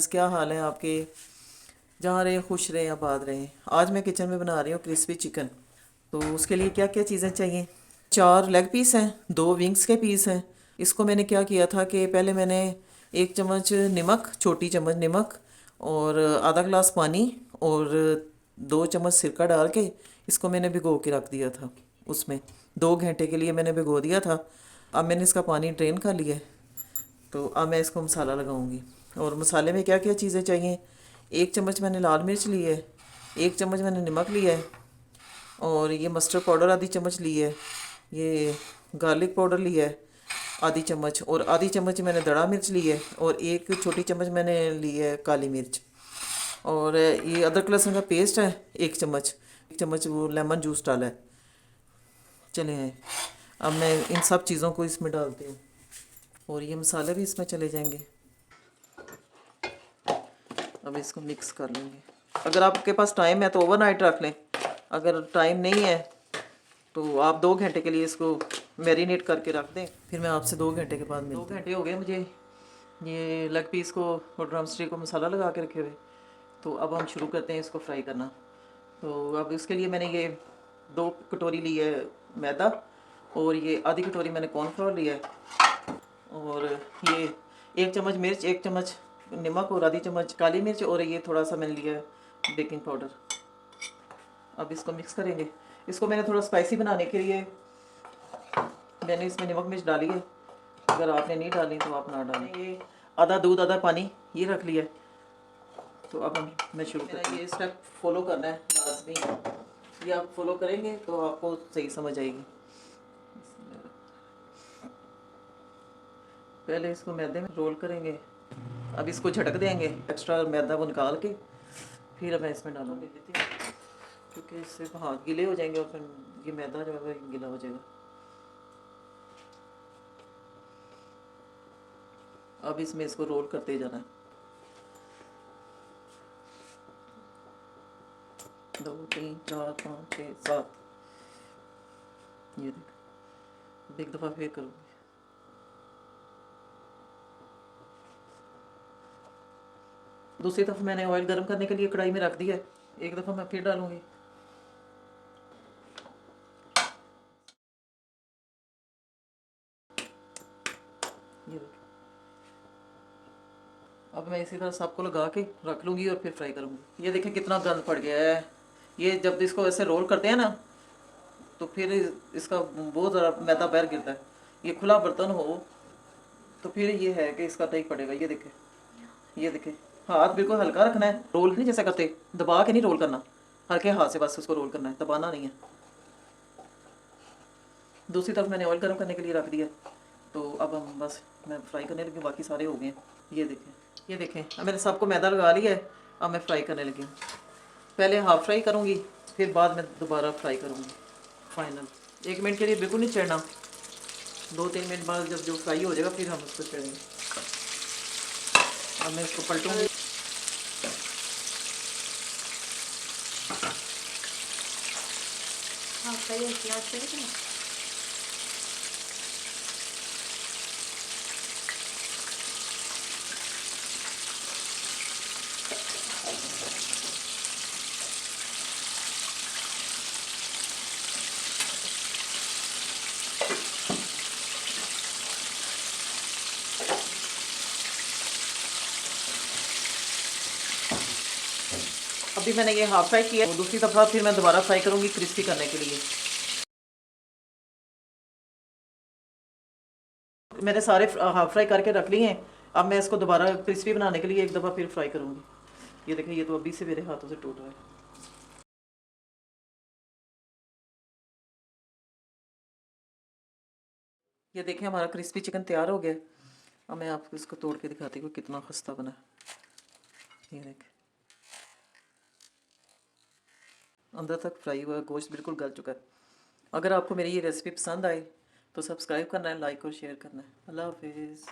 Viewers, क्या हाल है आपके? जहाँ रहे खुश रहें, आबाद रहें। आज मैं किचन में बना रही हूँ क्रिस्पी चिकन। तो उसके लिए क्या क्या चीज़ें चाहिए? 4 लेग पीस हैं, 2 विंग्स के पीस हैं। इसको मैंने क्या किया था कि पहले मैंने 1 चम्मच नमक, छोटी चम्मच नमक और आधा गिलास पानी और 2 चम्मच सिरका डाल के इसको मैंने भिगो के रख दिया था। उसमें 2 घंटे के लिए मैंने भिगो दिया था। अब मैंने इसका पानी ड्रेन कर लिया है। तो अब मैं इसको मसाला लगाऊंगी। और मसाले में क्या क्या चीज़ें चाहिए? 1 चम्मच मैंने लाल मिर्च ली है, 1 चम्मच मैंने नमक लिया है, और ये मस्टर्ड पाउडर आधी चम्मच ली है, ये गार्लिक पाउडर लिया है आधी चम्मच, और आधी चम्मच मैंने दड़ा मिर्च ली है, और 1 छोटी चम्मच मैंने ली है काली मिर्च। और ये अदरक लहसुन का पेस्ट है 1 चम्मच, 1 चम्मच वो लेमन जूस डाला है। चले हैं, अब मैं इन सब चीज़ों को इसमें डालती हूँ और ये मसाले भी इसमें चले जाएंगे। अब इसको मिक्स कर लेंगे। अगर आपके पास टाइम है तो ओवरनाइट रख लें, अगर टाइम नहीं है तो आप 2 घंटे के लिए इसको मैरिनेट करके रख दें। फिर मैं आपसे 2 घंटे के बाद मिलती हूँ। 2 घंटे हो गए मुझे ये लेग पीस को और ड्रम स्टिक को मसाला लगा के रखे हुए। तो अब हम शुरू करते हैं इसको फ्राई करना। तो अब इसके लिए मैंने ये 2 कटोरी ली है मैदा, और ये आधी कटोरी मैंने कॉर्नफ्लोर लिया है, और ये 1 चम्मच मिर्च, 1 चम्मच नमक और आधी चम्मच काली मिर्च, और ये थोड़ा सा मैंने लिया है बेकिंग पाउडर। अब इसको मिक्स करेंगे। इसको मैंने थोड़ा स्पाइसी बनाने के लिए मैंने इसमें नमक मिर्च डाली है। अगर आपने नहीं डाली तो आप ना डालें। ये आधा दूध आधा पानी ये रख लिया है। तो अब मैं शुरू करती हूँ। ये स्टेप फॉलो करना है लाजमी, ये आप फॉलो करेंगे तो आपको सही समझ आएगी। पहले इसको मैदे में रोल करेंगे। अब इसको झटक देंगे, एक्स्ट्रा मैदा वो निकाल के फिर मैं इसमें डालूंगी, क्योंकि इससे हाथ गीले हो जाएंगे और फिर ये मैदा जो है वो गीला हो जाएगा। अब इसमें इसको रोल करते जाना है। 2 3 4 5 6 7। ये देख, एक दफ़ा फिर करूँगी। दूसरी तरफ मैंने ऑयल गर्म करने के लिए कढ़ाई में रख दिया है। एक दफ़ा मैं फिर डालूंगी। ये देख, अब मैं इसी तरह सबको लगा के रख लूँगी और फिर फ्राई करूँगी। ये देखें कितना गंद पड़ गया है। ये जब इसको ऐसे रोल करते हैं ना तो फिर इसका बहुत ज़्यादा मैदा बाहर गिरता है। ये खुला बर्तन हो तो फिर ये है कि इसका नहीं पड़ेगा। ये देखें, ये देखें, हाथ बिल्कुल हल्का रखना है। रोल नहीं जैसे करते, दबा के नहीं रोल करना, हल्के हाथ से बस उसको रोल करना है, दबाना नहीं है। दूसरी तरफ मैंने ऑयल गर्म करने के लिए रख दिया। तो अब हम बस मैं फ्राई करने लगी, बाकी सारे हो गए हैं। ये देखें, ये देखें, अब मैंने सबको मैदा लगा लिया है। अब मैं फ्राई करने लगी हूँ। पहले हाफ फ्राई करूँगी, फिर बाद में दोबारा फ्राई करूँगी फाइनल। 1 मिनट के लिए बिल्कुल नहीं चढ़ना, 2 3 मिनट बाद जब जो फ्राई हो जाएगा फिर हम उसको चढ़ेंगे। अब मैं इसको पलटूँगी। हाँ सही है, प्याज सही है। अभी मैंने ये हाफ फ्राई किया, दूसरी दफ़ा फिर मैं दोबारा फ्राई करूँगी क्रिस्पी करने के लिए। मैंने सारे हाफ फ्राई करके रख लिए हैं। अब मैं इसको दोबारा क्रिस्पी बनाने के लिए एक दफ़ा फिर फ्राई करूँगी। ये देखिए, ये तो अभी से मेरे हाथों से टूट रहा है। ये देखिए, हमारा क्रिस्पी चिकन तैयार हो गया। अब मैं आपको इसको तोड़ के दिखाती हूँ कितना खस्ता बना है। ये देखिए, अंदर तक फ्राई हुआ, गोश्त बिल्कुल गल चुका है। अगर आपको मेरी ये रेसिपी पसंद आए तो सब्सक्राइब करना है, लाइक और शेयर करना है। अल्लाह हाफिज़।